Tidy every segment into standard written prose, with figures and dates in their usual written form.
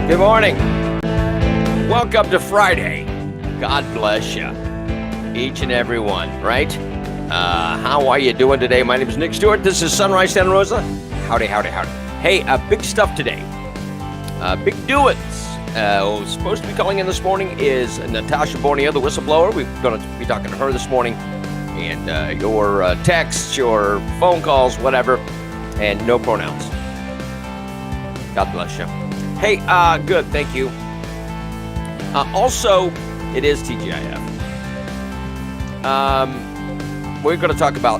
Good morning. Welcome to Friday. God bless you, each and every one, right? How are you doing today? My name is Nick Stewart. This is Sunrise Santa Rosa. Howdy, howdy, howdy. Hey, big stuff today. Big doings. Supposed to be calling in this morning is Natasha, Borneo, the whistleblower. We're going to be talking to her this morning. And your texts, your phone calls, whatever, and no pronouns. God bless you. Hey, good, thank you. Also, it is TGIF. We're going to talk about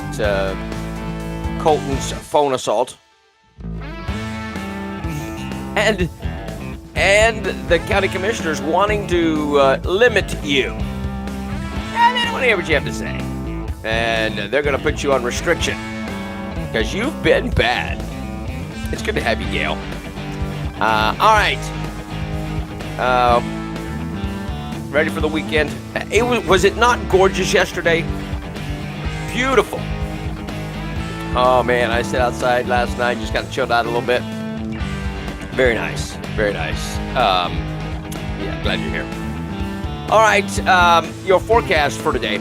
Colton's phone assault. And the county commissioners wanting to limit you. And they don't want to hear what you have to say. And they're going to put you on restriction because you've been bad. It's good to have you, Gail. All right. Ready for the weekend? Was it not gorgeous yesterday? Beautiful. Oh, man, I sat outside last night, just kind of chilled out a little bit. Very nice. Very nice. Yeah, glad you're here. All right, your forecast for today,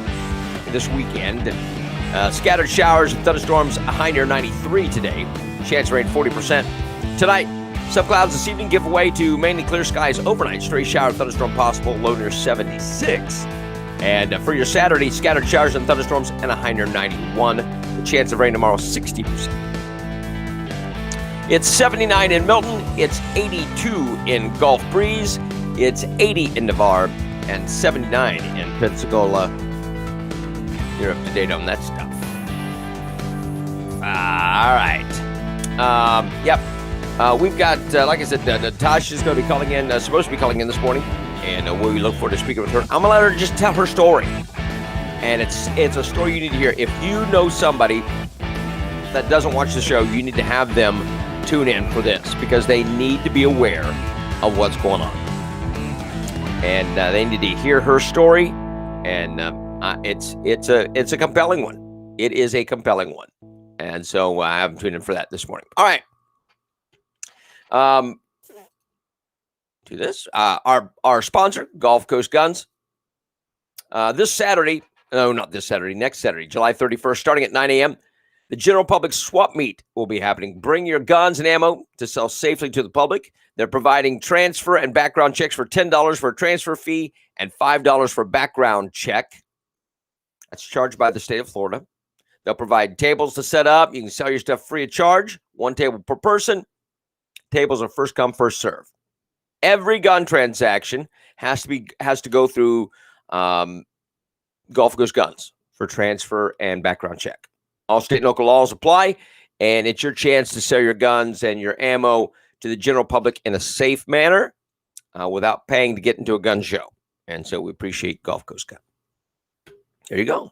this weekend. Scattered showers and thunderstorms, a high near 93 today. Chance of rain 40%. Tonight, some clouds this evening give way to mainly clear skies overnight. Stray shower thunderstorm possible, low near 76. And for your Saturday, scattered showers and thunderstorms and a high near 91. The chance of rain tomorrow, 60%. It's 79 in Milton. It's 82 in Gulf Breeze. It's 80 in Navarre and 79 in Pensacola. You're up to date on that stuff. All right. Yep. We've got, like I said, Natasha's going to be calling in, supposed to be calling in this morning, and we look forward to speaking with her. I'm going to let her just tell her story, and it's a story you need to hear. If you know somebody that doesn't watch the show, you need to have them tune in for this, because they need to be aware of what's going on, and they need to hear her story, and it's a compelling one. It is a compelling one, and so I have them tuned in for that this morning. All right. To this, our sponsor, Gulf Coast Guns. Next Saturday, July 31st, starting at 9 a.m., the general public swap meet will be happening. Bring your guns and ammo to sell safely to the public. They're providing transfer and background checks for $10 for a transfer fee and $5 for a background check. That's charged by the state of Florida. They'll provide tables to set up. You can sell your stuff free of charge, one table per person. Tables are first come, first serve. Every gun transaction has to go through Gulf Coast Guns for transfer and background check. All state and local laws apply, and it's your chance to sell your guns and your ammo to the general public in a safe manner without paying to get into a gun show. And so we appreciate Gulf Coast Gun. There you go.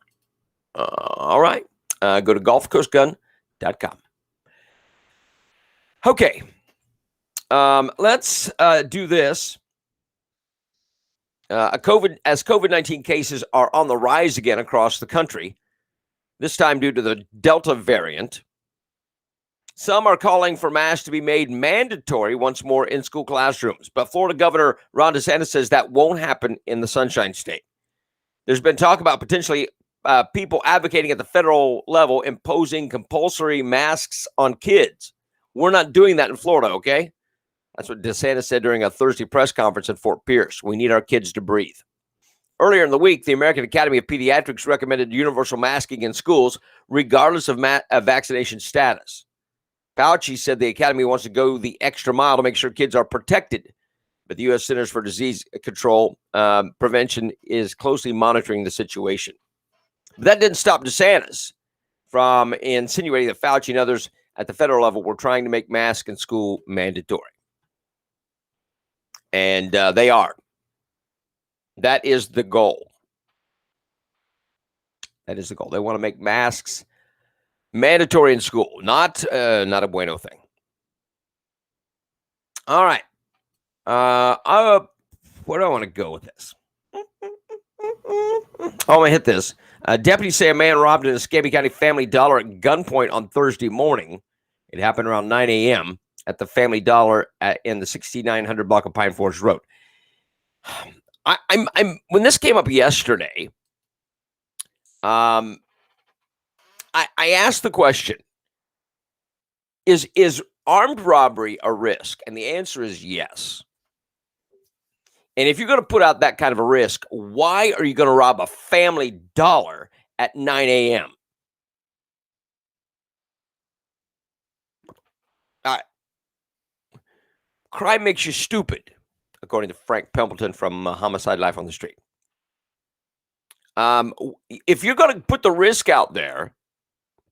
All right. Go to gulfcoastgun.com. Okay. Let's do this. As COVID-19 cases are on the rise again across the country, this time due to the Delta variant, some are calling for masks to be made mandatory once more in school classrooms. But Florida Governor Ron DeSantis says that won't happen in the Sunshine State. There's been talk about potentially people advocating at the federal level imposing compulsory masks on kids. We're not doing that in Florida, okay? That's what DeSantis said during a Thursday press conference at Fort Pierce. We need our kids to breathe. Earlier in the week, the American Academy of Pediatrics recommended universal masking in schools, regardless of vaccination status. Fauci said the Academy wants to go the extra mile to make sure kids are protected. But the U.S. Centers for Disease Control Prevention is closely monitoring the situation. But that didn't stop DeSantis from insinuating that Fauci and others at the federal level were trying to make masks in school mandatory. And they are. That is the goal. That is the goal. They want to make masks mandatory in school, not a bueno thing. All right. Where do I want to go with this? Oh, I'm going to hit this. Deputies say a man robbed an Escambia County Family Dollar at gunpoint on Thursday morning. It happened around 9 a.m. at the Family Dollar in the 6900 block of Pine Forest Road. I'm when this came up yesterday, I asked the question, is armed robbery a risk? And the answer is yes. And if you're going to put out that kind of a risk, why are you going to rob a Family Dollar at 9 a.m.? Crime makes you stupid, according to Frank Pempleton from Homicide Life on the Street. If you're going to put the risk out there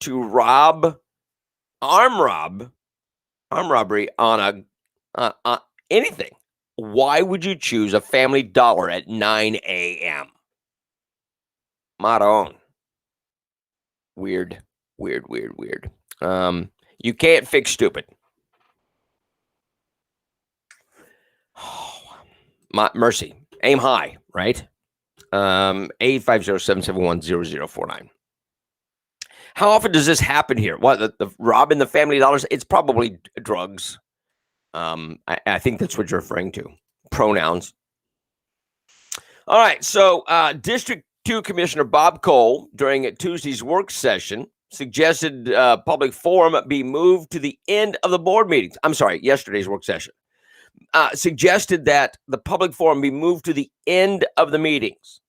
to arm robbery on anything, why would you choose a Family Dollar at 9 a.m.? Maron. Weird. You can't fix stupid. Mercy. Aim high, right? 850-771-0049. How often does this happen here? What, the robbing the Family Dollars? It's probably drugs. I think that's what you're referring to. Pronouns. All right. So District 2 Commissioner Bob Cole, during Tuesday's work session, suggested public forum be moved to the end of the board meetings. I'm sorry, yesterday's work session. Suggested that the public forum be moved to the end of the meetings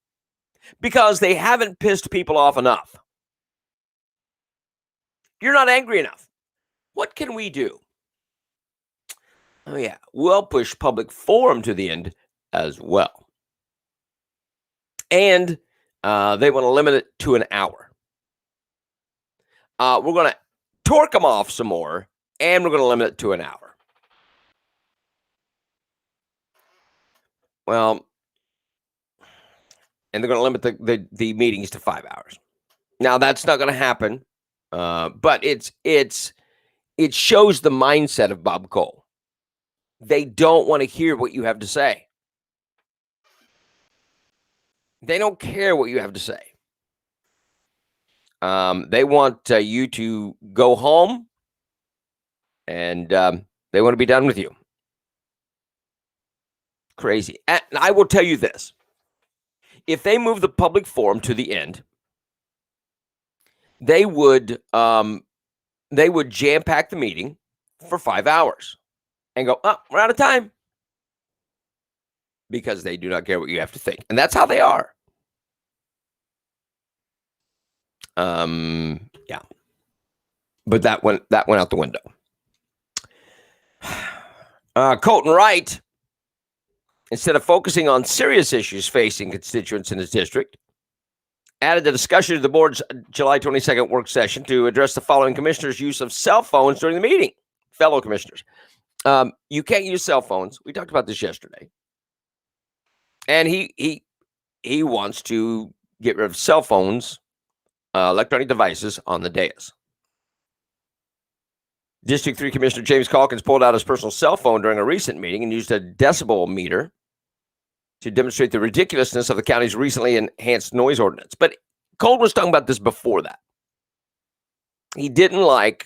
because they haven't pissed people off enough. You're not angry enough. What can we do? Oh, yeah. We'll push public forum to the end as well. And they want to limit it to an hour. We're going to torque them off some more, and we're going to limit it to an hour. Well, and they're going to limit the meetings to 5 hours. Now, that's not going to happen, but it shows the mindset of Bob Cole. They don't want to hear what you have to say. They don't care what you have to say. They want you to go home, and they want to be done with you. Crazy. And I will tell you this. If they move the public forum to the end, they would jam-pack the meeting for 5 hours and go, oh, we're out of time. Because they do not care what you have to think. And that's how they are. Yeah. But that went out the window. Colton Wright, instead of focusing on serious issues facing constituents in his district, added the discussion to the board's July 22nd work session to address the following commissioners' use of cell phones during the meeting. Fellow commissioners, you can't use cell phones. We talked about this yesterday. And he wants to get rid of cell phones, electronic devices on the dais. District 3 Commissioner James Calkins pulled out his personal cell phone during a recent meeting and used a decibel meter to demonstrate the ridiculousness of the county's recently enhanced noise ordinance. But Cole was talking about this before that. He doesn't like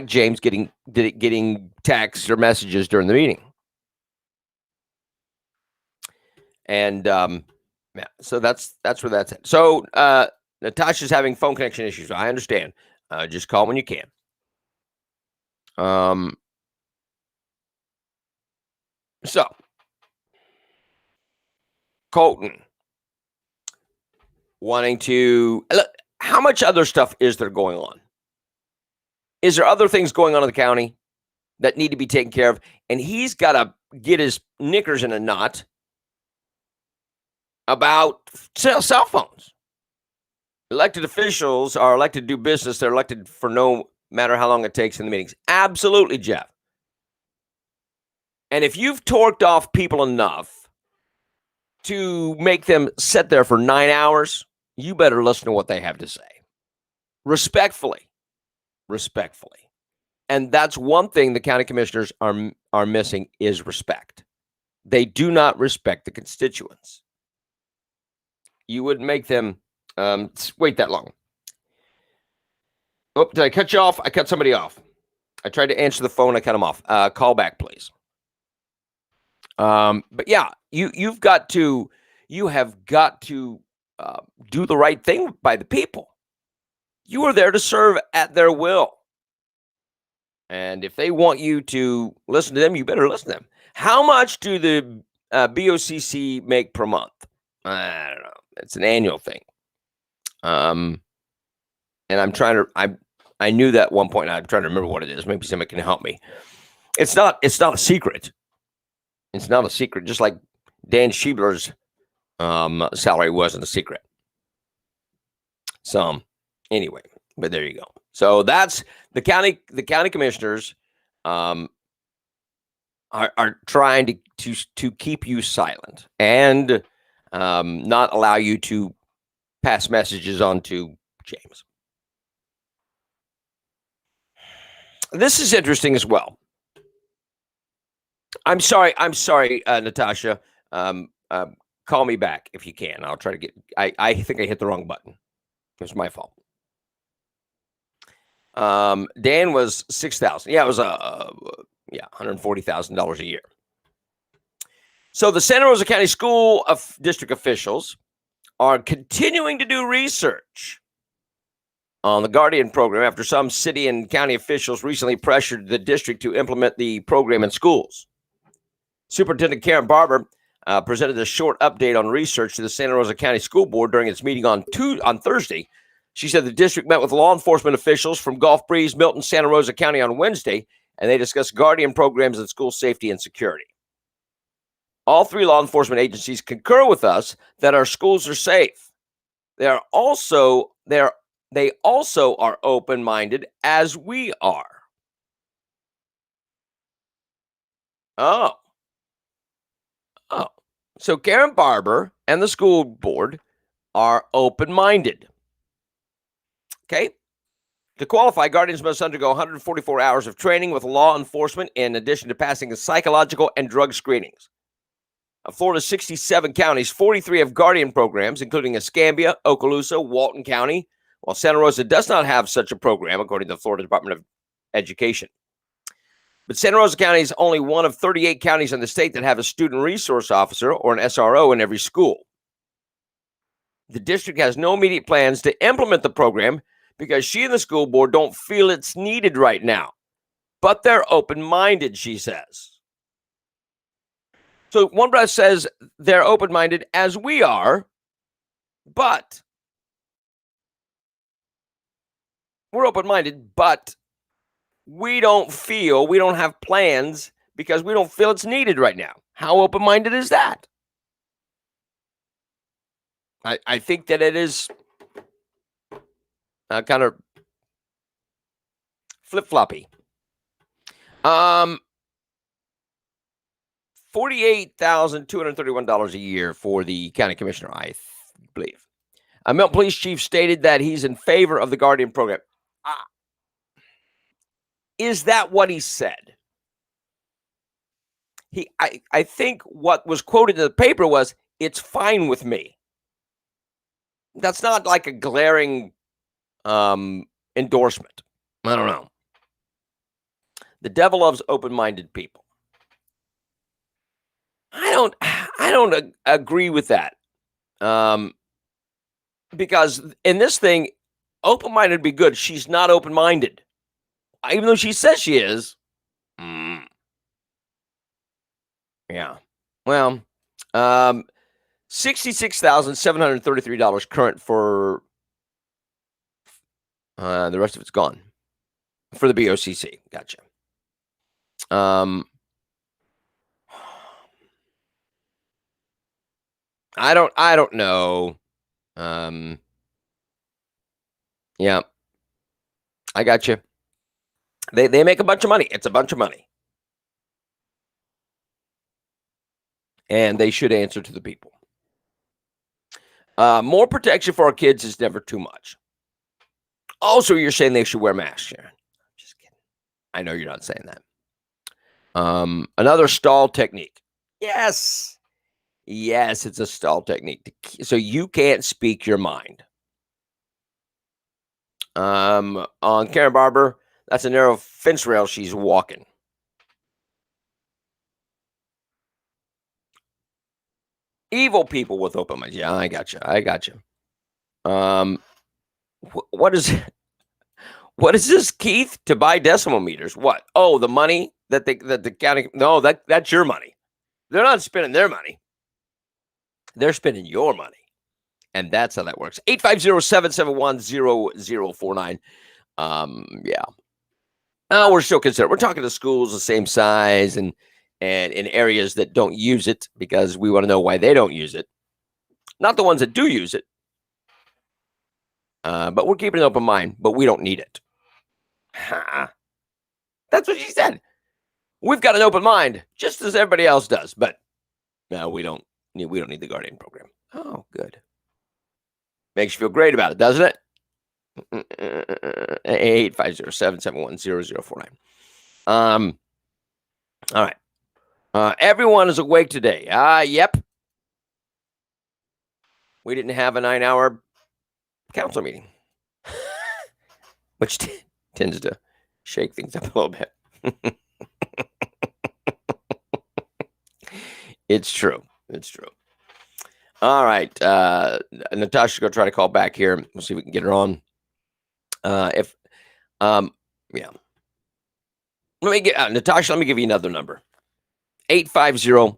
James getting texts or messages during the meeting. And Yeah. So that's where that's at. So Natasha's having phone connection issues. I understand. Just call when you can. So Colton wanting to look. How much other stuff is there going on? Is there other things going on in the county that need to be taken care of? And he's got to get his knickers in a knot about cell phones. Elected officials are elected to do business. They're elected for no matter how long it takes in the meetings. Absolutely, Jeff. And if you've torqued off people enough to make them sit there for 9 hours, you better listen to what they have to say. Respectfully. And that's one thing the county commissioners are missing is respect. They do not respect the constituents. You wouldn't make them wait that long. Oh, did I cut you off? I cut somebody off. I tried to answer the phone. I cut them off. Call back, please. But yeah, you have got to do the right thing by the people. You are there to serve at their will. And if they want you to listen to them, you better listen to them. How much do the BOCC make per month? I don't know. It's an annual thing. And I'm trying to. I knew that at one point. I'm trying to remember what it is. Maybe somebody can help me. It's not a secret. It's not a secret. Just like Dan Schiebler's salary wasn't a secret. So anyway, but there you go. So that's the county. The county commissioners are trying to keep you silent and not allow you to pass messages on to James. This is interesting as well. I'm sorry, Natasha. Call me back if you can. I'll try to get. I think I hit the wrong button. It was my fault. Dan was $6,000. Yeah, it was $140,000 a year. So the Santa Rosa County School District officials are continuing to do research on the Guardian program after some city and county officials recently pressured the district to implement the program in schools. Superintendent Karen Barber presented a short update on research to the Santa Rosa County School Board during its meeting on Thursday. She said the district met with law enforcement officials from Gulf Breeze, Milton, Santa Rosa County on Wednesday, and they discussed Guardian programs and school safety and security. All three law enforcement agencies concur with us that our schools are safe. They also are open-minded as we are. Oh. So Karen Barber and the school board are open-minded. Okay. To qualify, guardians must undergo 144 hours of training with law enforcement in addition to passing psychological and drug screenings. Of Florida's 67 counties, 43 have guardian programs, including Escambia, Okaloosa, Walton County, while Santa Rosa does not have such a program, according to the Florida Department of Education. But Santa Rosa County is only one of 38 counties in the state that have a student resource officer or an SRO in every school. The district has no immediate plans to implement the program because she and the school board don't feel it's needed right now. But they're open-minded, she says. So one breath says they're open-minded as we are, but we're open-minded, but we don't have plans because we don't feel it's needed right now. How open-minded is that? I think that it is kind of flip-floppy. $48,231 a year for the county commissioner, I believe. Milton Police Chief stated that he's in favor of the Guardian program. Is that what he said? I think what was quoted in the paper was, it's fine with me. That's not like a glaring endorsement. I don't know. The devil loves open-minded people. I don't agree with that. Because in this thing, open-minded would be good. She's not open-minded, even though she says she is. Yeah. Well, $66,733 current for the rest of it's gone for the BOCC. Gotcha. I don't know. Yeah, I got you. They make a bunch of money. It's a bunch of money, and they should answer to the people. More protection for our kids is never too much. Also, you're saying they should wear masks, Sharon. Just kidding. I know you're not saying that. Another stall technique. Yes, it's a stall technique. So you can't speak your mind. On Karen Barber, that's a narrow fence rail she's walking. Evil people with open minds. Yeah, I got you. What is this, Keith? To buy decimal meters? What? Oh, the money that the county. No, that's your money. They're not spending their money. They're spending your money. And that's how that works. 850-771-0049. Yeah. We're still concerned. We're talking to schools the same size and in areas that don't use it because we want to know why they don't use it. Not the ones that do use it. But we're keeping an open mind, but we don't need it. That's what she said. We've got an open mind, just as everybody else does. But no, we don't need the Guardian program. Oh, good. Makes you feel great about it, doesn't it? 850-771-0049. All right. Everyone is awake today. Yep. We didn't have a 9-hour council meeting, which tends to shake things up a little bit. It's true. All right. Natasha's going to try to call back here. We'll see if we can get her on. Yeah. Natasha, let me give you another number. 850-480-4016.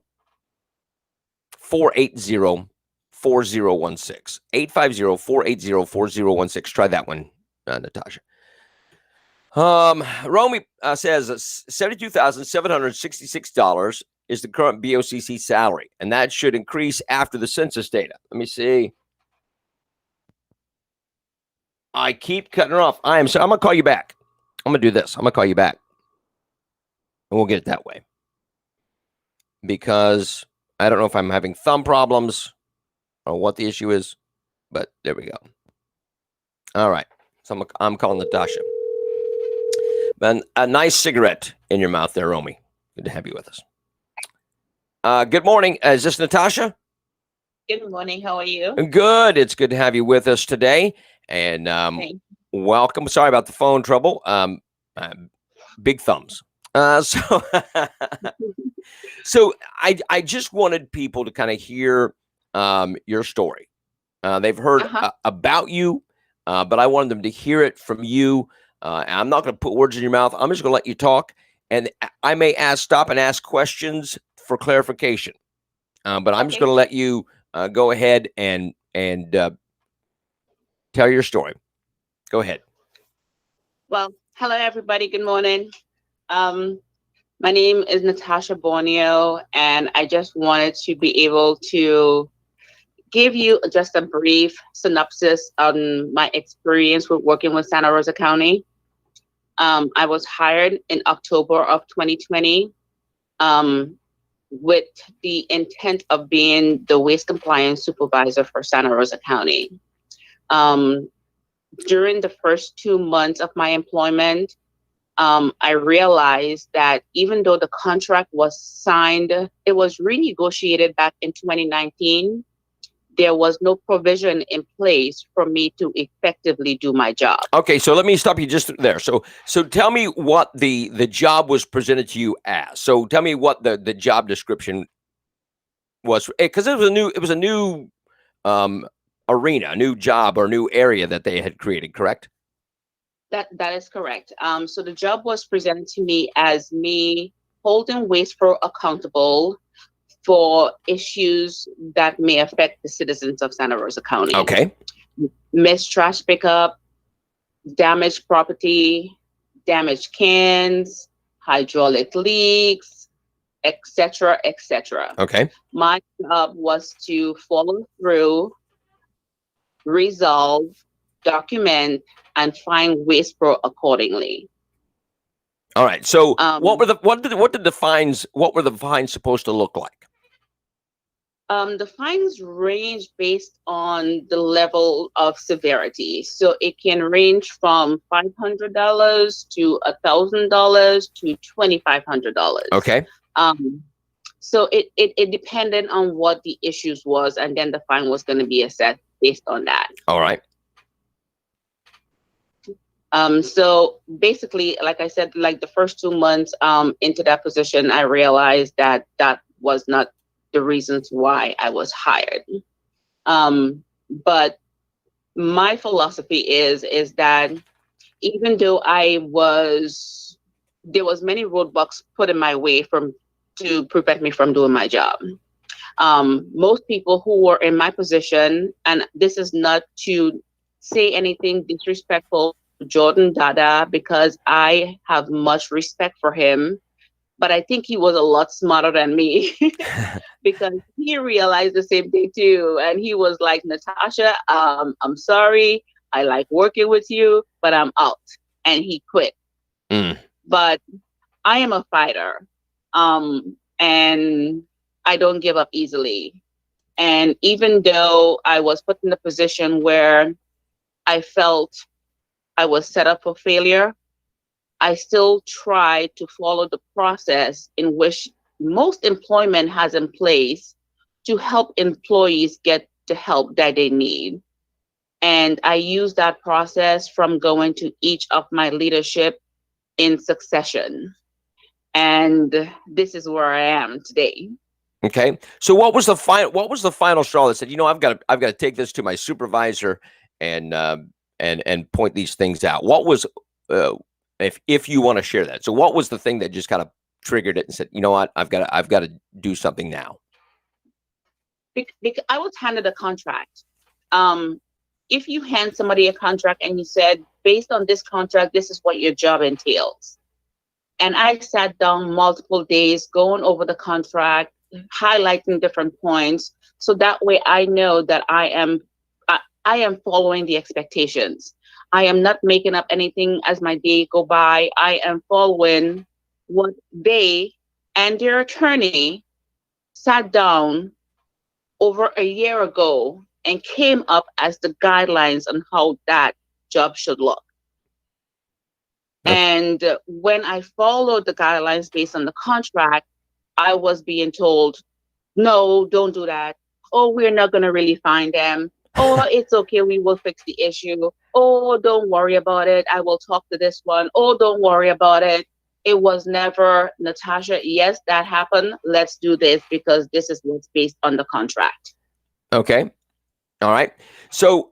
850-480-4016. Try that one, Natasha. Romy says $72,766 is the current BOCC salary, and that should increase after the census data. Let me see. I keep cutting her off. I'm going to call you back. I'm going to do this. I'm going to call you back, and we'll get it that way. Because I don't know if I'm having thumb problems or what the issue is, but there we go. All right. So I'm calling Natasha. A nice cigarette in your mouth there, Romy. Good to have you with us. Good morning. Is this Natasha? Good morning. How are you? Good. It's good to have you with us today. And welcome. Sorry about the phone trouble. Big thumbs. So I just wanted people to kind of hear your story. They've heard about you, but I wanted them to hear it from you. I'm not going to put words in your mouth. I'm just going to let you talk, and I may stop and ask questions for clarification. But I'm just going to let you go ahead and tell your story. Go ahead. Well, hello everybody. Good morning. My name is Natasha Borneo, and I just wanted to be able to give you just a brief synopsis on my experience with working with Santa Rosa County. I was hired in October of 2020 with the intent of being the waste compliance supervisor for Santa Rosa County. During the first 2 months of my employment, I realized that even though the contract was signed, it was renegotiated back in 2019. There was no provision in place for me to effectively do my job. Okay, so let me stop you just there. So tell me what the job was presented to you as. So tell me what the job description was, because it was a new arena, a new job or new area that they had created, correct? That is correct. So the job was presented to me as me holding Waste Pro accountable for issues that may affect the citizens of Santa Rosa County. Okay. Missed trash pickup, damaged property, damaged cans, hydraulic leaks, etc., etc. Okay. My job was to follow through, resolve, document, and find Waste Pro accordingly. All right. So what were the fines supposed to look like? The fines range based on the level of severity. So it can range from $500 to $1,000 to $2,500. Okay. So it depended on what the issues was, and then the fine was going to be assessed based on that. All right. So basically, like I said, like the first 2 months into that position, I realized that that was not the reasons why I was hired. But my philosophy is that even though there was many roadblocks put in my way to prevent me from doing my job. Most people who were in my position, and this is not to say anything disrespectful to Jordan Dada, because I have much respect for him, but I think he was a lot smarter than me because he realized the same thing too. And he was like, Natasha, I'm sorry. I like working with you, but I'm out. And he quit. But I am a fighter. And I don't give up easily. And even though I was put in a position where I felt I was set up for failure, I still try to follow the process in which most employment has in place to help employees get the help that they need. And I use that process from going to each of my leadership in succession. And this is where I am today. Okay. So what was the final straw that said, I've got to take this to my supervisor and point these things out? What was if you want to share that. So what was the thing that just kind of triggered it and said, you know what, I've got to do something now? Because I was handed a contract. If you hand somebody a contract and you said, based on this contract, this is what your job entails. And I sat down multiple days going over the contract, highlighting different points. So that way I know that I am following the expectations. I am not making up anything as my day go by. I am following what they and their attorney sat down over a year ago and came up as the guidelines on how that job should look. Okay. And when I followed the guidelines based on the contract, I was being told, no, don't do that. Oh, we're not going to really find them. Oh, it's okay. We will fix the issue. Oh, don't worry about it. I will talk to this one. Oh, don't worry about it. It was never, Natasha, yes, that happened. Let's do this because this is what's based on the contract. Okay. All right. So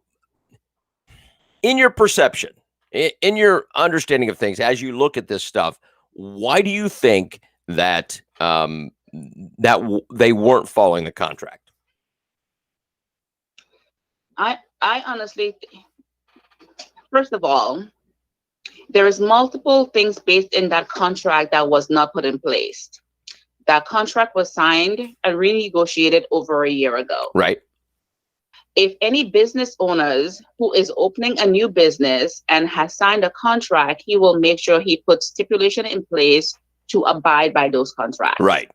in your perception, in your understanding of things, as you look at this stuff, why do you think that they weren't following the contract? I honestly, first of all, there is multiple things based in that contract that was not put in place. That contract was signed and renegotiated over a year ago. Right. If any business owners who is opening a new business and has signed a contract, he will make sure he puts stipulation in place to abide by those contracts. Right.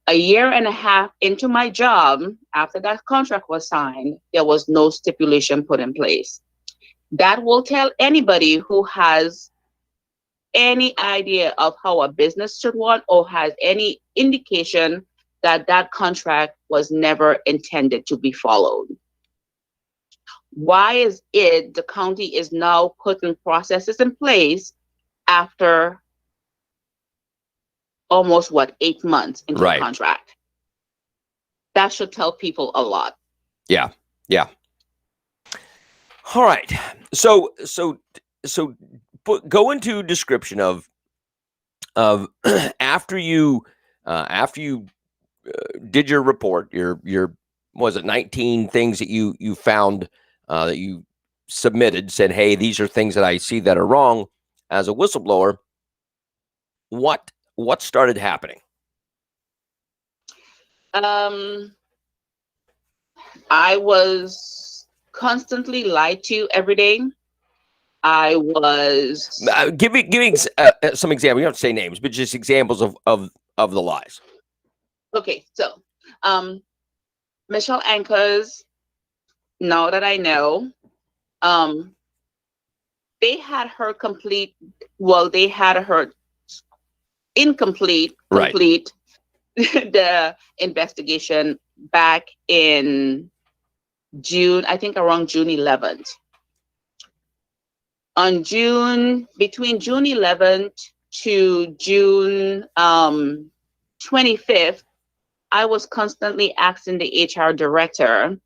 A year and a half into my job, after that contract was signed, there was no stipulation put in place. That will tell anybody who has any idea of how a business should run or has any indication that that contract was never intended to be followed. Why is it the county is now putting processes in place after almost 8 months into the contract? That should tell people a lot. Yeah. Yeah. All right. So go into description of after you did your report, your was it 19 things that you found that you submitted, said, hey, these are things that I see that are wrong as a whistleblower. What started happening? I was constantly lied to every day. I was Give me some examples. You don't have to say names, but just examples of the lies. okay. So, Michelle Anchors. Now that I know, um, they had her complete. Well, they had her incomplete, Right. complete the investigation back in June. I think around June 11th. Between June 11th to June 25th, I was constantly asking the HR director,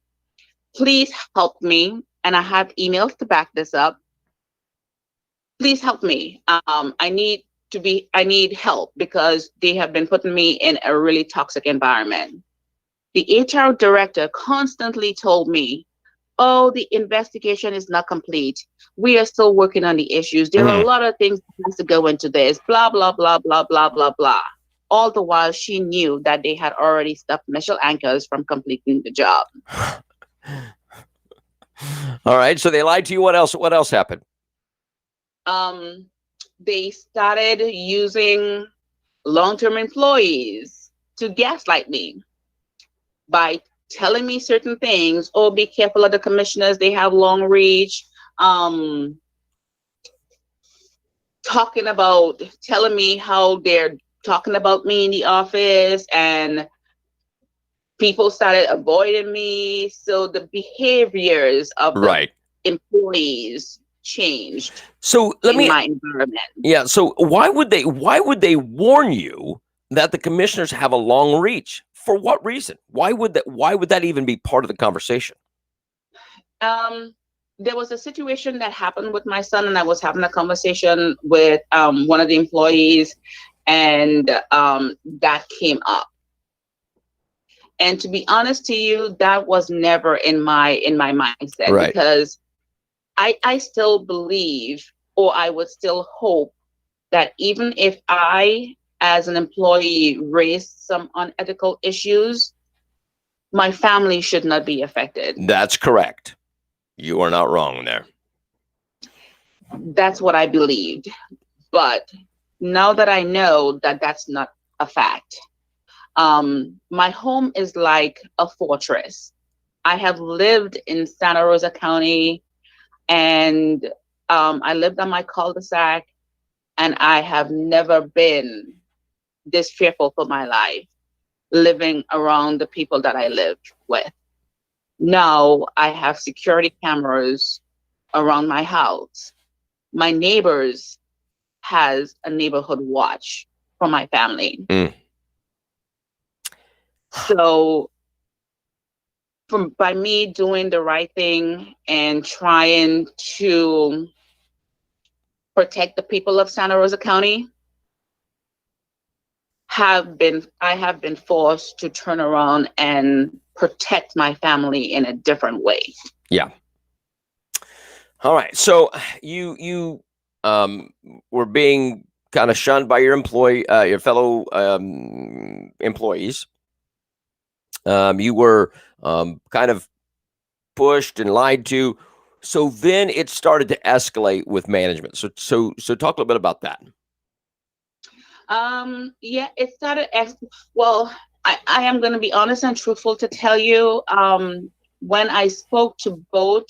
please help me. And I have emails to back this up. Please help me. I need help because they have been putting me in a really toxic environment. The HR director constantly told me, oh, the investigation is not complete. We are still working on the issues. There are a lot of things that has to go into this, blah, blah, blah, blah, blah, blah, blah. All the while she knew that they had already stopped Michelle Anchors from completing the job. All right. So they lied to you. What else happened? They started using long-term employees to gaslight me by telling me certain things. Oh, be careful of the commissioners. They have long reach. Telling me how they're talking about me in the office, and people started avoiding me. So the behaviors of the employees changed. So my environment. Yeah. So why would they warn you that the commissioners have a long reach? For what reason? Why would that even be part of the conversation? There was a situation that happened with my son, and I was having a conversation with one of the employees, and that came up. And to be honest to you, that was never in my mindset, because I still believe, or I would still hope, that even if I, as an employee, raised some unethical issues, my family should not be affected. That's correct. You are not wrong there. That's what I believed. But now that I know that that's not a fact, my home is like a fortress. I have lived in Santa Rosa County, and I lived on my cul-de-sac, and I have never been this fearful for my life, living around the people that I lived with. Now I have security cameras around my house. My neighbors has a neighborhood watch for my family. So by me doing the right thing and trying to protect the people of Santa Rosa County, I have been forced to turn around and protect my family in a different way. Yeah. All right. So you were being kind of shunned by your fellow employees. You were kind of pushed and lied to. So then it started to escalate with management. So talk a little bit about that. Yeah, it started well. I am going to be honest and truthful to tell you. When I spoke to both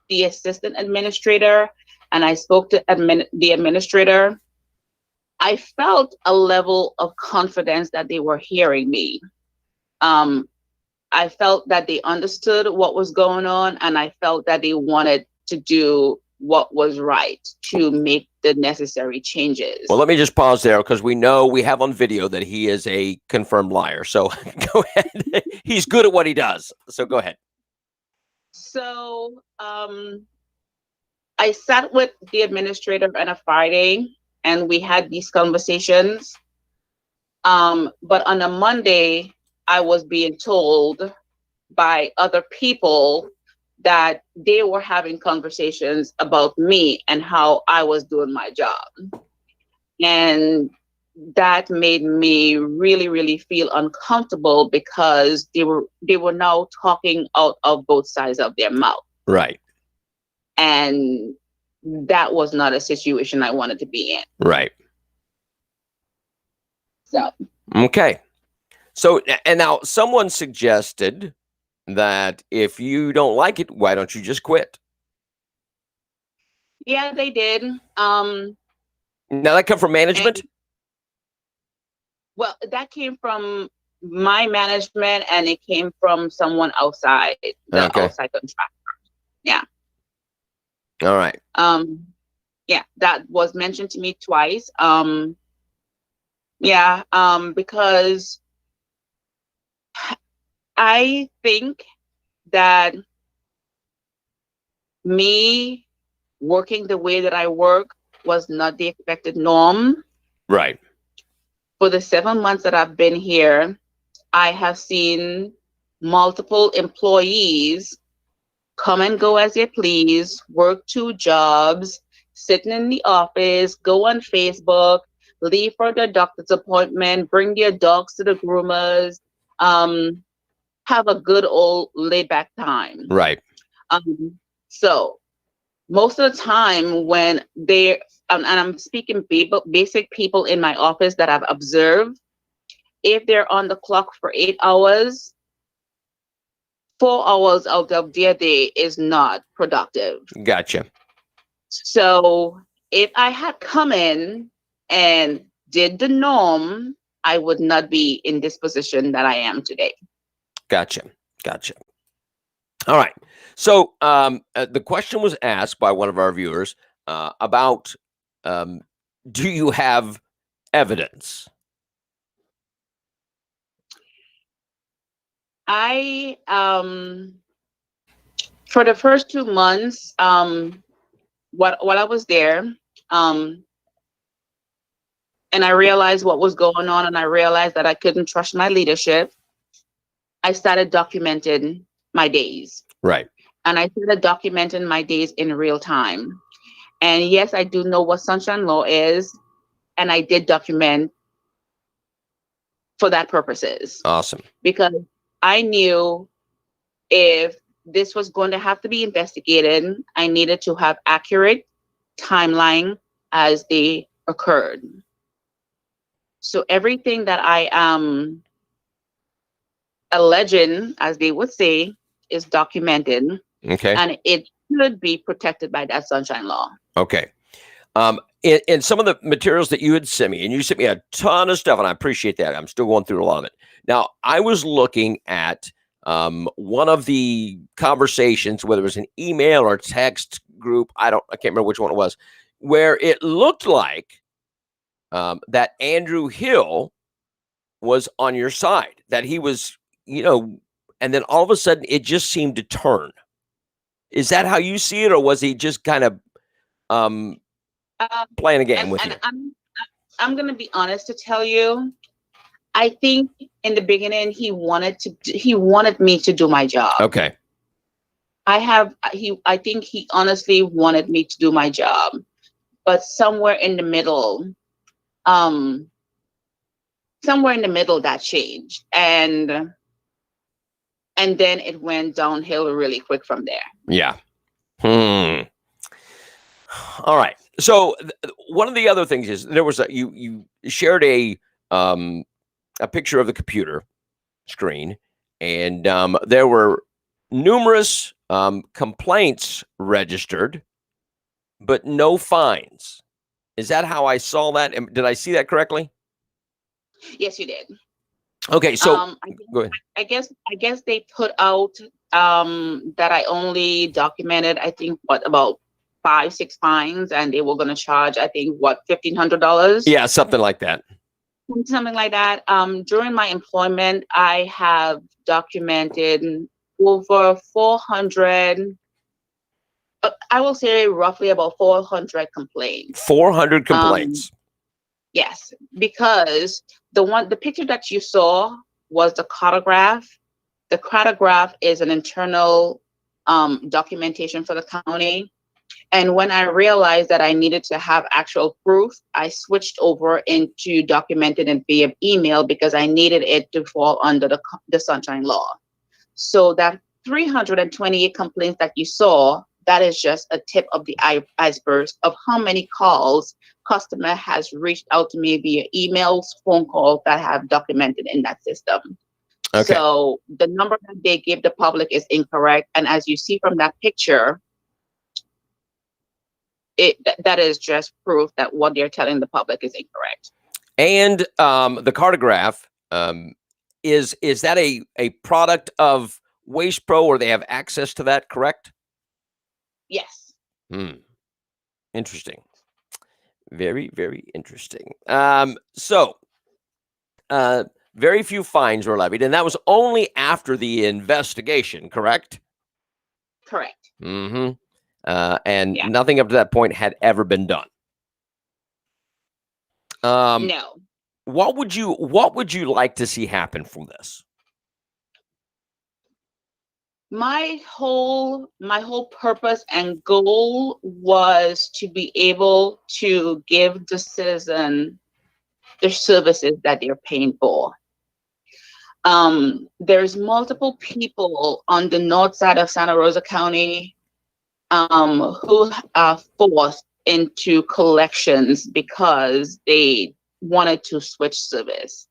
the assistant administrator and I spoke to the administrator, I felt a level of confidence that they were hearing me. I felt that they understood what was going on, and I felt that they wanted to do what was right to make the necessary changes. Well, let me just pause there, because we have on video that he is a confirmed liar. So go ahead. He's good at what he does. So go ahead. So I sat with the administrator on a Friday and we had these conversations. But on a Monday, I was being told by other people that they were having conversations about me and how I was doing my job. And that made me really, really feel uncomfortable because they were now talking out of both sides of their mouth. Right. And that was not a situation I wanted to be in. Right. So Okay. So, and now someone suggested that if you don't like it, why don't you just quit? yeah, they did. Now that come from management? Well, that came from my management and it came from someone outside, the outside contractor. Yeah. All right. Yeah, that was mentioned to me twice. Because I think that me working the way that I work was not the expected norm. Right. For the 7 months that I've been here, I have seen multiple employees come and go as they please, work 2 jobs, sitting in the office, go on Facebook, leave for their doctor's appointment, bring their dogs to the groomers, have a good old laid back time. Right. So most of the time when they and I'm speaking basic people in my office that I've observed, if they're on the clock for 8 hours, 4 hours out of their day is not productive. Gotcha. So if I had come in and did the norm, I would not be in this position that I am today. Gotcha. All right. So the question was asked by one of our viewers about do you have evidence? I for the first 2 months, while I was there, and I realized what was going on, and I realized that I couldn't trust my leadership, I started documenting my days. Right. And I started documenting my days in real time. And yes, I do know what sunshine law is, and I did document for that purposes. Awesome. Because I knew if this was going to have to be investigated, I needed to have accurate timeline as they occurred. So everything that I am alleging, as they would say, is documented. Okay. And it should be protected by that sunshine law. Okay. In some of the materials that you had sent me, and you sent me a ton of stuff, and I appreciate that. I'm still going through a lot of it. Now, I was looking at one of the conversations, whether it was an email or text group, I can't remember which one it was, where it looked like that Andrew Hill was on your side, that he was, and then all of a sudden it just seemed to turn. Is that how you see it, or was he just kind of playing a game with you? I'm going to be honest to tell you. I think in the beginning he wanted me to do my job. Okay. I think he honestly wanted me to do my job, but somewhere in the middle that changed, and then it went downhill really quick from there. Yeah. All right. So one of the other things is there was you shared a picture of the computer screen, and there were numerous complaints registered, but no fines. Is that how I saw that? Did I see that correctly? Yes, you did. Okay, so go ahead. I guess they put out that I only documented, I think, about 5-6 fines, and they were going to charge, I think, $1,500. Yeah, something like that. Something like that. During my employment, I have documented over 400, I will say roughly about 400 complaints. 400 Um, complaints. yes, because the picture that you saw was the cartograph. The cartograph is an internal documentation for the county. And when I realized that I needed to have actual proof, I switched over into documenting it via email because I needed it to fall under the Sunshine Law. So that 328 complaints that you saw, that is just a tip of the iceberg of how many calls customer has reached out to me via emails, phone calls that have documented in that system. Okay. So the number that they give the public is incorrect. And as you see from that picture, that is just proof that what they're telling the public is incorrect. And the cartograph, is that a product of Waste Pro, or they have access to that, correct? Yes. Interesting. Very, very interesting. So very few fines were levied, and that was only after the investigation, correct? Correct. And nothing up to that point had ever been done. No. What would you like to see happen from this? My whole purpose and goal was to be able to give the citizen the services that they're paying for. There's multiple people on the north side of Santa Rosa County who are forced into collections because they wanted to switch service.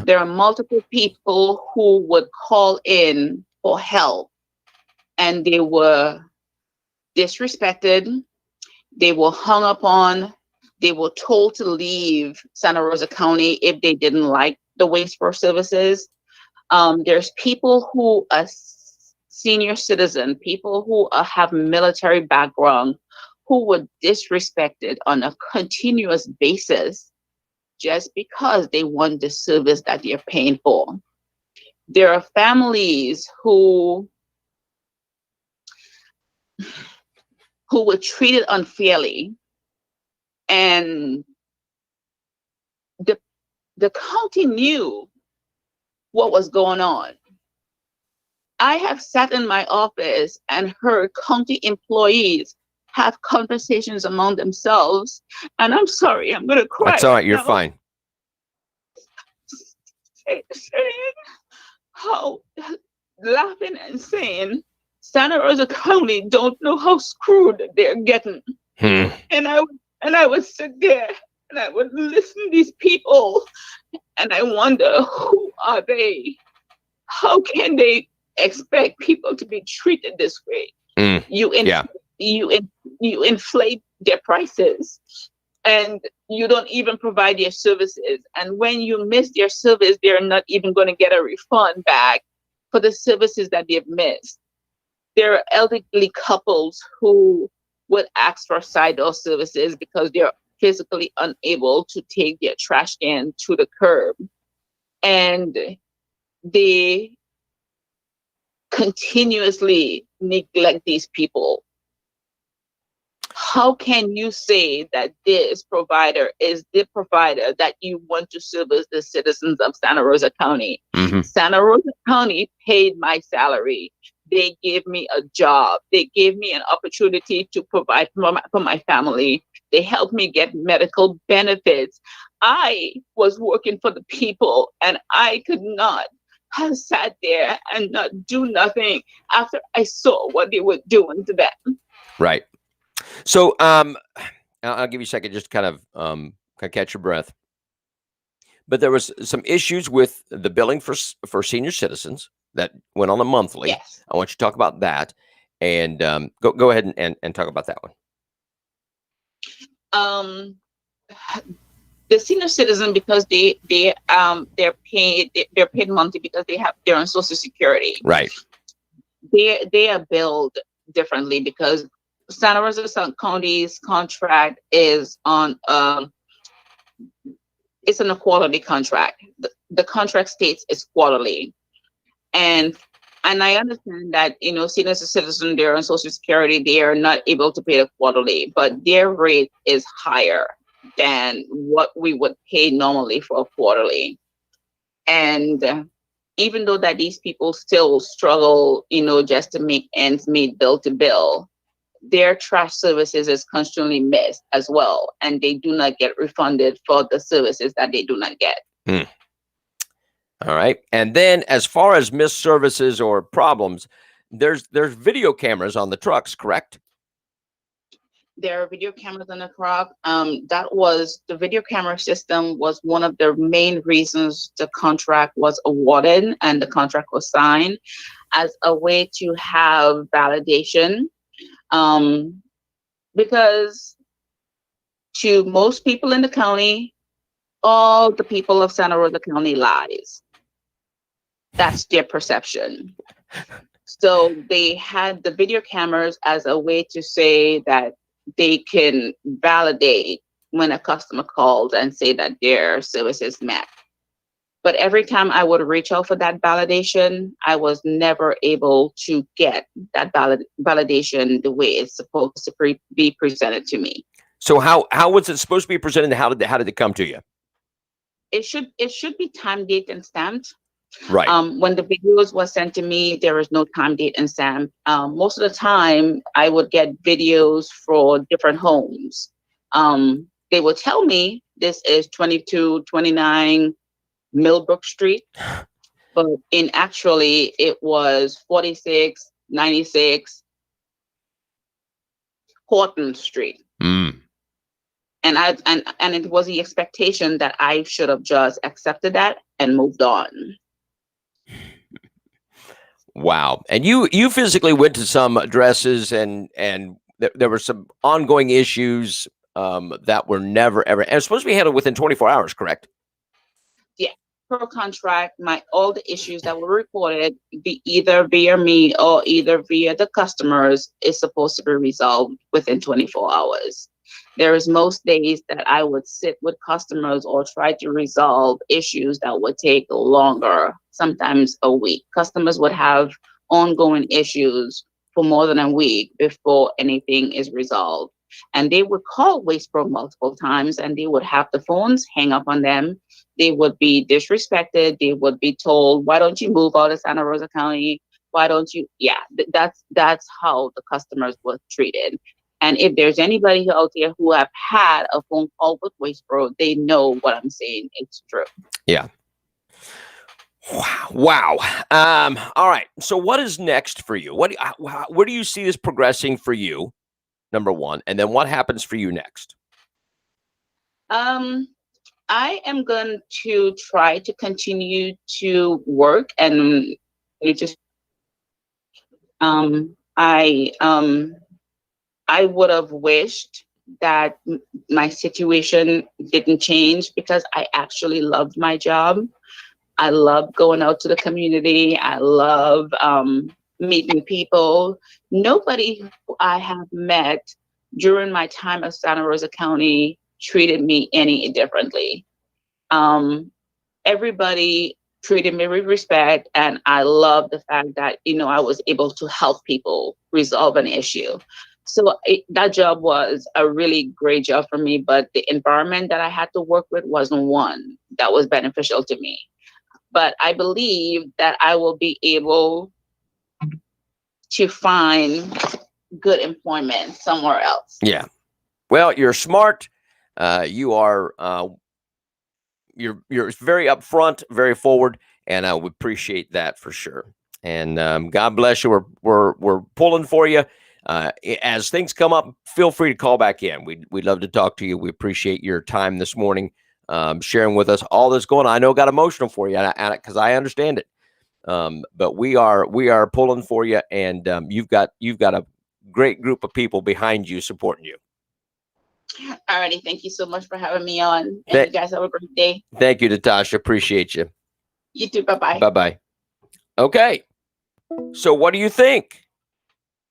There are multiple people who would call in for help, and they were disrespected, they were hung up on, they were told to leave Santa Rosa County if they didn't like the Waste Pro services. There's people who are senior citizen, people who have military background, who were disrespected on a continuous basis just because they want the service that they're paying for. There are families who were treated unfairly, and the county knew what was going on. I have sat in my office and heard county employees have conversations among themselves, and I'm sorry, I'm gonna cry. That's all right, you're fine. Saying how, laughing and saying Santa Rosa County don't know how screwed they're getting. And I would sit there and I would listen to these people, and I wonder, who are they? How can they expect people to be treated this way? You inflate their prices, and you don't even provide their services. And when you miss their service, they're not even going to get a refund back for the services that they've missed. There are elderly couples who would ask for side door services because they're physically unable to take their trash can to the curb. And they continuously neglect these people. How can you say that this provider is the provider that you want to service the citizens of Santa Rosa County? Santa Rosa County paid my salary. They gave me a job. They gave me an opportunity to provide for my family. They helped me get medical benefits. I was working for the people, and I could not have sat there and not do nothing after I saw what they were doing to them. Right. So I'll give you a second just to kind of catch your breath. But there was some issues with the billing for senior citizens that went on a monthly. Yes. I want you to talk about that, and go ahead and talk about that one. The senior citizen, because they're paid monthly because they're on Social Security. Right. They are billed differently because Santa Rosa County's contract is on it's on a quarterly contract. The contract states it's quarterly, and And I understand that, senior citizen, they're on Social Security, they are not able to pay the quarterly, but their rate is higher than what we would pay normally for a quarterly. And even though that these people still struggle, just to make ends meet, bill to bill, their trash services is constantly missed as well, and they do not get refunded for the services that they do not get. All right. And then as far as missed services or problems, there's video cameras on the trucks, correct? There are video cameras on the truck. The video camera system was one of the main reasons the contract was awarded and the contract was signed, as a way to have validation. Because to most people in the county, all the people of Santa Rosa County lies. That's their perception. So they had the video cameras as a way to say that they can validate when a customer calls and say that their service is met. But every time I would reach out for that validation, I was never able to get that validation the way it's supposed to be presented to me. So how was it supposed to be presented? How did it come to you? It should be time, date, and stamped. Right. When the videos were sent to me, there was no time, date, and stamp. Most of the time, I would get videos for different homes. They would tell me this is 2229 Millbrook Street, but actually it was 4696 Horton Street. And it was the expectation that I should have just accepted that and moved on. Wow. And you physically went to some addresses and there were some ongoing issues that were never ever, and it's supposed to be handled within 24 hours, correct? Yeah. Per contract, all the issues that were reported, be either via me or either via the customers, is supposed to be resolved within 24 hours. There is most days that I would sit with customers or try to resolve issues that would take longer, sometimes a week. Customers would have ongoing issues for more than a week before anything is resolved. And they would call Waste Pro multiple times and they would have the phones hang up on them. They would be disrespected. They would be told, why don't you move out of Santa Rosa County? Why don't you? Yeah, that's how the customers were treated. And if there's anybody out there who have had a phone call with Waste Pro, they know what I'm saying. It's true. Yeah. Wow. All right. So what is next for you? Where do you see this progressing for you? Number one. And then what happens for you next? I am going to try to continue to work and just, I would have wished that my situation didn't change because I actually loved my job. I love going out to the community. I love meeting people. Nobody who I have met during my time at Santa Rosa County treated me any differently. Everybody treated me with respect, and I love the fact that, I was able to help people resolve an issue. So that job was a really great job for me, but the environment that I had to work with wasn't one that was beneficial to me. But I believe that I will be able to find good employment somewhere else. Yeah. Well, you're smart. You are. You're very upfront, very forward, and I would appreciate that for sure. And God bless you. We're pulling for you. As things come up, feel free to call back in. We'd love to talk to you. We appreciate your time this morning, sharing with us all that's going on. I know it got emotional for you, because I understand it. But we are pulling for you, and you've got a great group of people behind you supporting you. Alrighty, thank you so much for having me on. And you guys have a great day. Thank you, Natasha. Appreciate you. You too. Bye-bye. Bye-bye. Okay. So what do you think?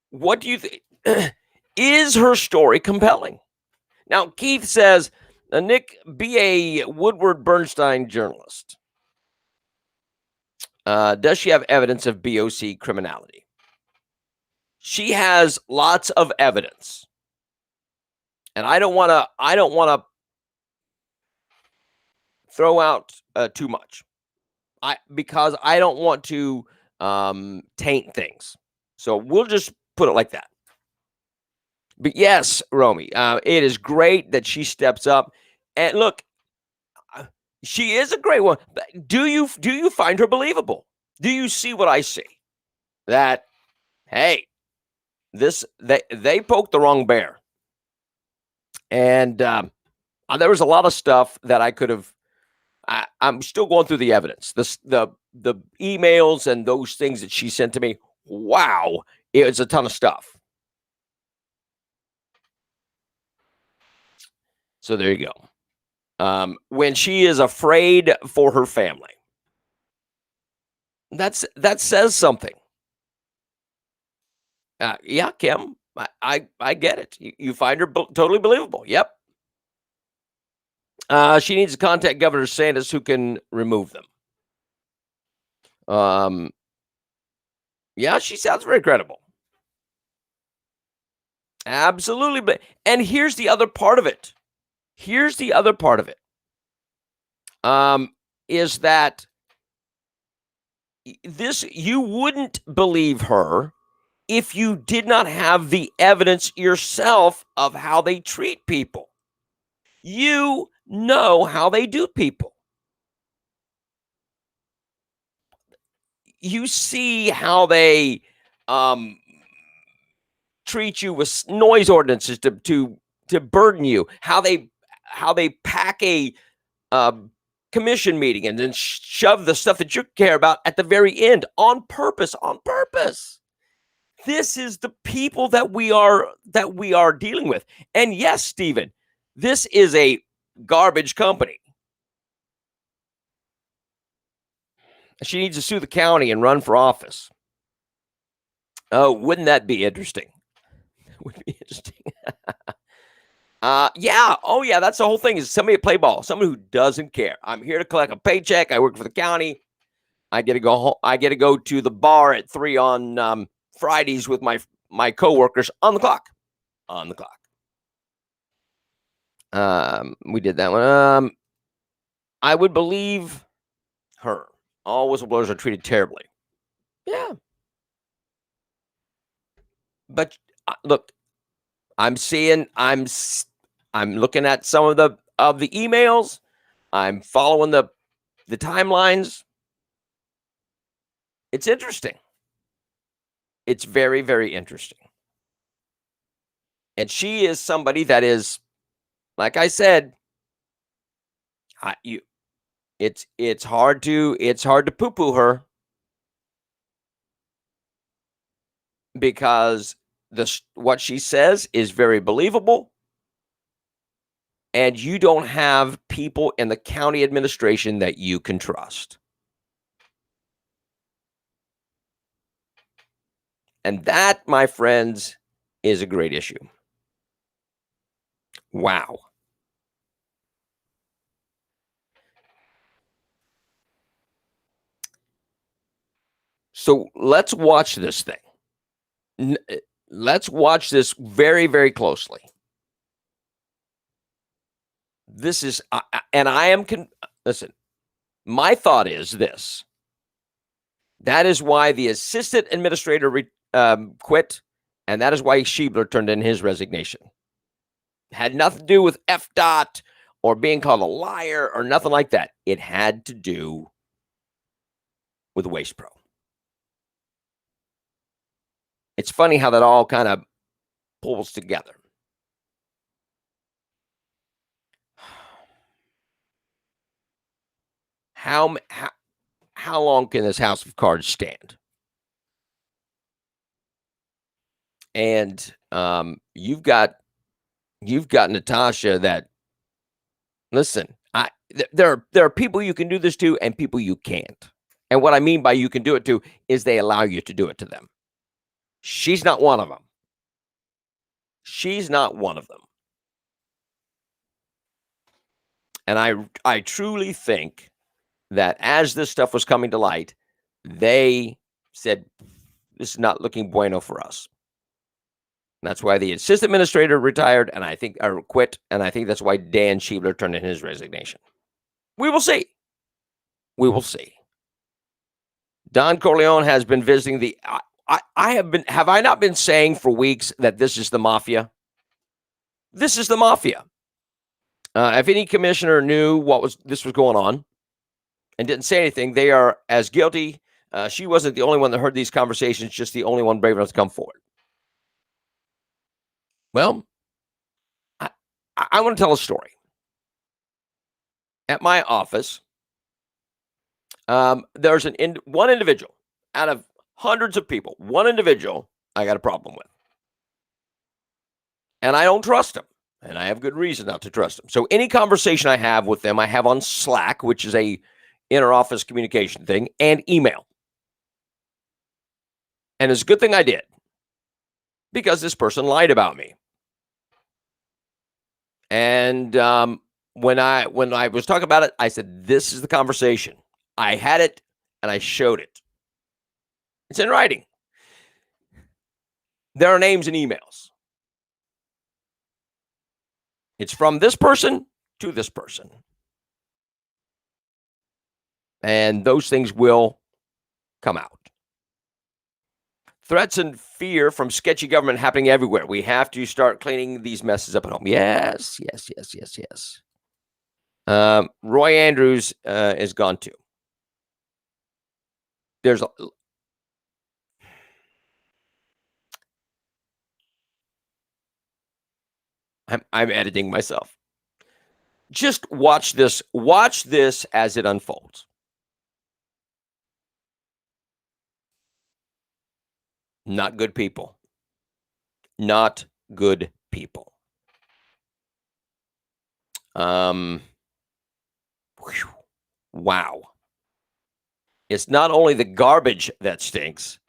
What do you think? Is her story compelling? Now, Keith says, Nick, be a Woodward Bernstein journalist. Does she have evidence of BOC criminality? She has lots of evidence. And I don't want to throw out too much. Because I don't want to taint things. So we'll just put it like that. But yes, Romy, it is great that she steps up. And look, she is a great one. Do you find her believable? Do you see what I see? That, hey, they poked the wrong bear. And there was a lot of stuff that I could have. I'm still going through the evidence, the emails and those things that she sent to me. Wow, it's a ton of stuff. So there you go. When she is afraid for her family, that says something. Yeah, Kim, I get it. You find her totally believable. Yep. She needs to contact Governor Sanders, who can remove them. Yeah, she sounds very credible. Absolutely. But and here's the other part of it. Is that this, you wouldn't believe her if you did not have the evidence yourself of how they treat people. You know how they do people. You see how they treat you with noise ordinances to burden you. How they pack a commission meeting and then shove the stuff that you care about at the very end on purpose. This is the people that we are dealing with. And yes, Stephen, this is a garbage company. She needs to sue the county and run for office. Oh, wouldn't that be interesting? Would be interesting. Yeah. Oh, yeah. That's the whole thing. Is somebody to play ball, someone who doesn't care. I'm here to collect a paycheck. I work for the county. I get to go home. I get to go to the bar at 3 on Fridays with my coworkers on the clock. We did that one. I would believe her. All whistleblowers are treated terribly. Yeah. But look, I'm looking at some of the emails. I'm following the timelines. It's interesting. It's very, very interesting. And she is somebody that is, like I said, it's hard to poo-poo her, because what she says is very believable, and you don't have people in the county administration that you can trust. And that, my friends, is a great issue. Wow. So let's watch this thing. Let's watch this very, very closely. This is, and I am, listen, my thought is this. That is why the assistant administrator quit, and that is why Schiebler turned in his resignation. Had nothing to do with FDOT or being called a liar or nothing like that. It had to do with Waste Pro. It's funny how that all kind of pulls together. How long can this house of cards stand? And you've got Natasha that, listen, there are people you can do this to and people you can't. And what I mean by you can do it to is they allow you to do it to them. She's not one of them. And I truly think that as this stuff was coming to light, They said, this is not looking bueno for us. And that's why the assistant administrator retired, and I think or quit, and I think that's why Dan Schiebler turned in his resignation. We will see. We will see. Don Corleone has been visiting the. I have been. Have I not been saying for weeks that this is the mafia? This is the mafia. If any commissioner knew what this was going on and didn't say anything, they are as guilty. She wasn't the only one that heard these conversations, just the only one brave enough to come forward. Well, I want to tell a story. At my office, there's one individual out of hundreds of people, one individual I got a problem with. And I don't trust him. And I have good reason not to trust him. So any conversation I have with them, I have on Slack, which is a inter-office communication thing, and email. And it's a good thing I did, because this person lied about me. And when I was talking about it, I said, this is the conversation. I had it, and I showed it. It's in writing. There are names and emails. It's from this person to this person. And those things will come out. Threats and fear from sketchy government happening everywhere. We have to start cleaning these messes up at home. Yes. Roy Andrews is gone too. I'm editing myself. Just watch this. Watch this as it unfolds. Not good people. Not good people. Wow. It's not only the garbage that stinks,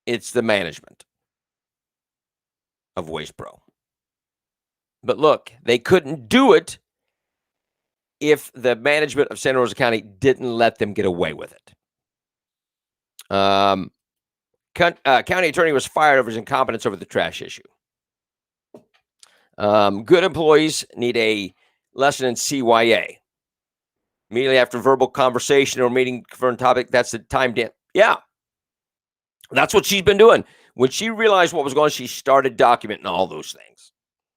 it's the management of Waste Pro. But look, they couldn't do it if the management of Santa Rosa County didn't let them get away with it. County attorney was fired over his incompetence over the trash issue. Good employees need a lesson in CYA. Immediately after verbal conversation or meeting for a topic, that's the time. Yeah, that's what she's been doing. When she realized what was going on, she started documenting all those things,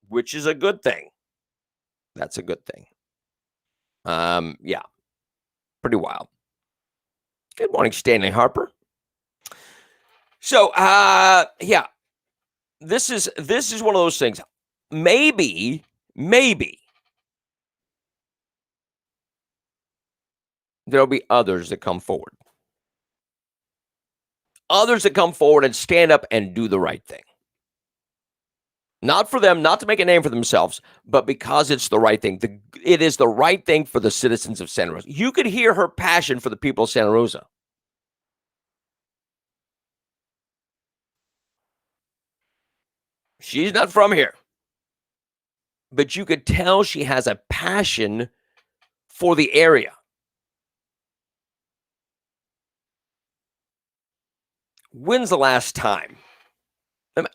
which is a good thing. That's a good thing. Yeah, pretty wild. Good morning, Stanley Harper. So, yeah, this is one of those things. Maybe there'll be others that come forward. Others that come forward and stand up and do the right thing. Not for them, not to make a name for themselves, but because it's the right thing. It is the right thing for the citizens of Santa Rosa. You could hear her passion for the people of Santa Rosa. She's not from here. But you could tell she has a passion for the area. When's the last time?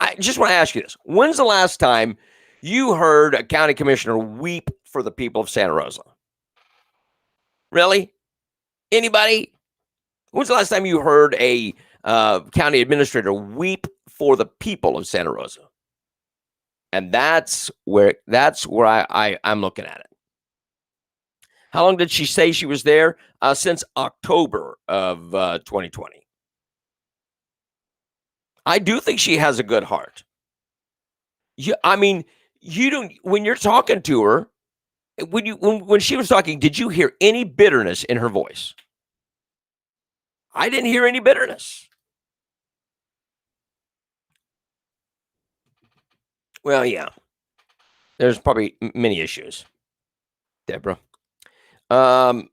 I just want to ask you this. When's the last time you heard a county commissioner weep for the people of Santa Rosa? Really? Anybody? When's the last time you heard a county administrator weep for the people of Santa Rosa? And that's where I'm looking at it. How long did she say she was there? Since October of 2020. I do think she has a good heart. You don't. When you're talking to her, when she was talking, did you hear any bitterness in her voice? I didn't hear any bitterness. Well, yeah. There's probably many issues, Deborah. And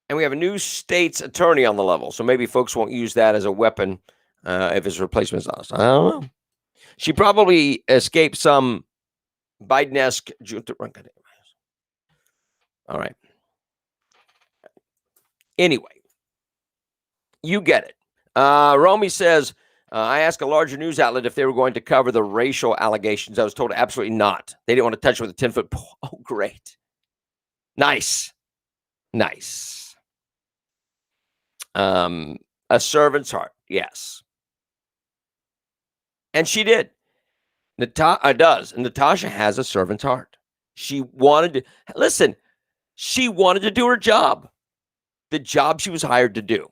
we have a new state's attorney on the level, so maybe folks won't use that as a weapon if his replacement's honest. I don't know. She probably escaped some Biden-esque. All right. Anyway, you get it. Romy says, I asked a larger news outlet if they were going to cover the racial allegations. I was told absolutely not. They didn't want to touch it with a 10-foot pole. Oh, great. Nice. A servant's heart. Yes. And she did. Does. And Natasha has a servant's heart. She wanted to do her job. The job she was hired to do.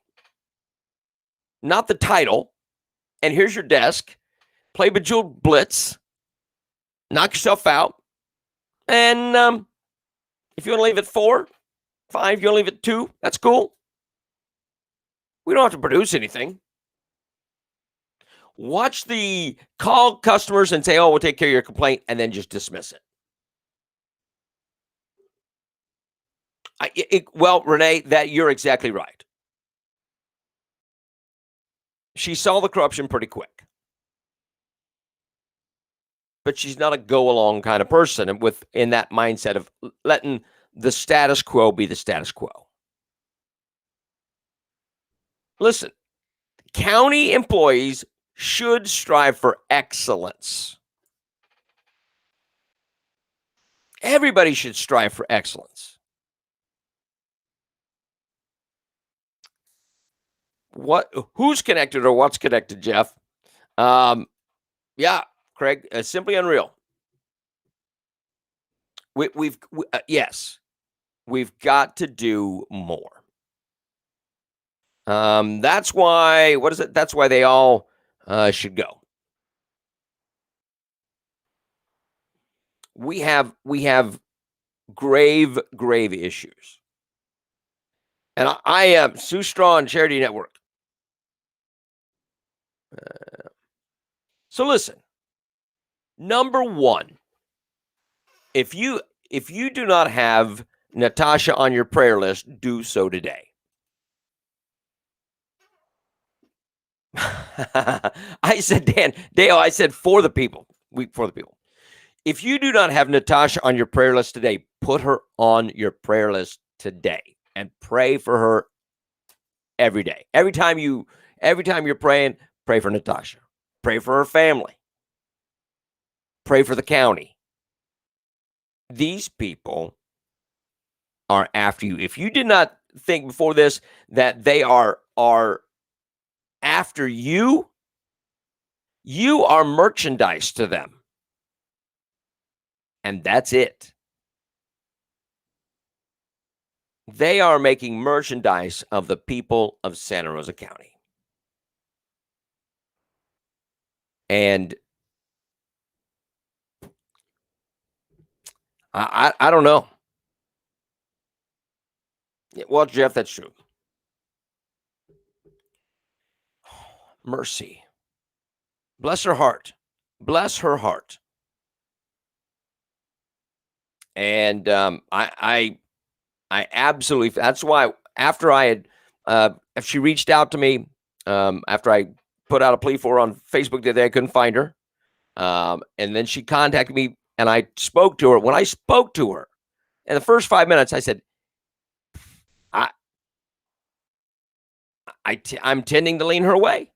Not the title. And here's your desk. Play Bejeweled Blitz. Knock yourself out. And if you want to leave at 4, 5, you want to leave at 2, that's cool. We don't have to produce anything. Watch the call customers and say, oh, we'll take care of your complaint, and then just dismiss it. Well, Renee, that you're exactly right. She saw the corruption pretty quick. But she's not a go-along kind of person and in that mindset of letting the status quo be the status quo. Listen, county employees should strive for excellence. Everybody should strive for excellence. Who's connected or what's connected, Jeff? Yeah, Craig, simply unreal. Yes, we've got to do more. That's why. What is it? That's why they all should go. We have grave issues, and I am Sue Straw and Charity Network. So listen, number one, if you do not have Natasha on your prayer list, do so today. I said, Dale, I said for the people. If you do not have Natasha on your prayer list today, put her on your prayer list today and pray for her every day. Every time you're praying, pray for Natasha. Pray for her family. Pray for the county. These people are after you. If you did not think before this that they are after you, you are merchandise to them. And that's it. They are making merchandise of the people of Santa Rosa County. And I don't know. Well, Jeff, that's true. Mercy. Bless her heart. Bless her heart. And I absolutely, that's why after I had, if she reached out to me, after I put out a plea for her on Facebook today, I couldn't find her. And then she contacted me and I spoke to her. When I spoke to her in the first 5 minutes, I said, I'm tending to lean her away.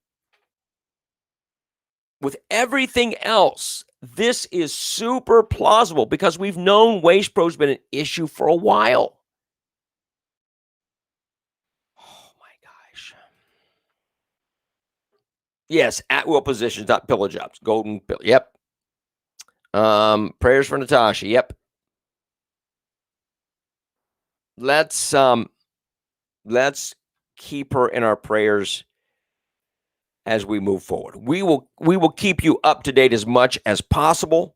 With everything else, this is super plausible because we've known Waste Pro's been an issue for a while. Oh my gosh. Yes, at-will positions, not pillow jobs. Golden pillow. Yep. Prayers for Natasha. Yep. Let's keep her in our prayers as we move forward. We will keep you up to date as much as possible.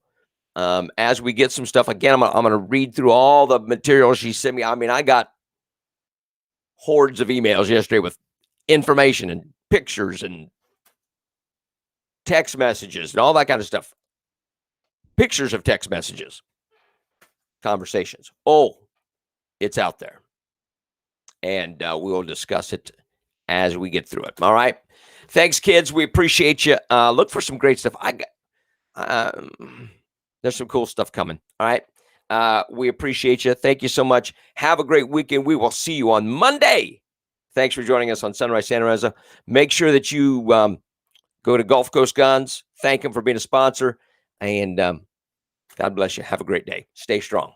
As we get some stuff, again, I'm going to read through all the material she sent me. I mean, I got hordes of emails yesterday with information and pictures and text messages and all that kind of stuff. Pictures of text messages, conversations. Oh, it's out there. And we'll discuss it as we get through it. All right. Thanks, kids. We appreciate you. Look for some great stuff. There's some cool stuff coming. All right. We appreciate you. Thank you so much. Have a great weekend. We will see you on Monday Thanks for joining us on Sunrise Santa Rosa. Make sure that you go to Gulf Coast Guns. Thank them for being a sponsor. And God bless you. Have a great day. Stay strong.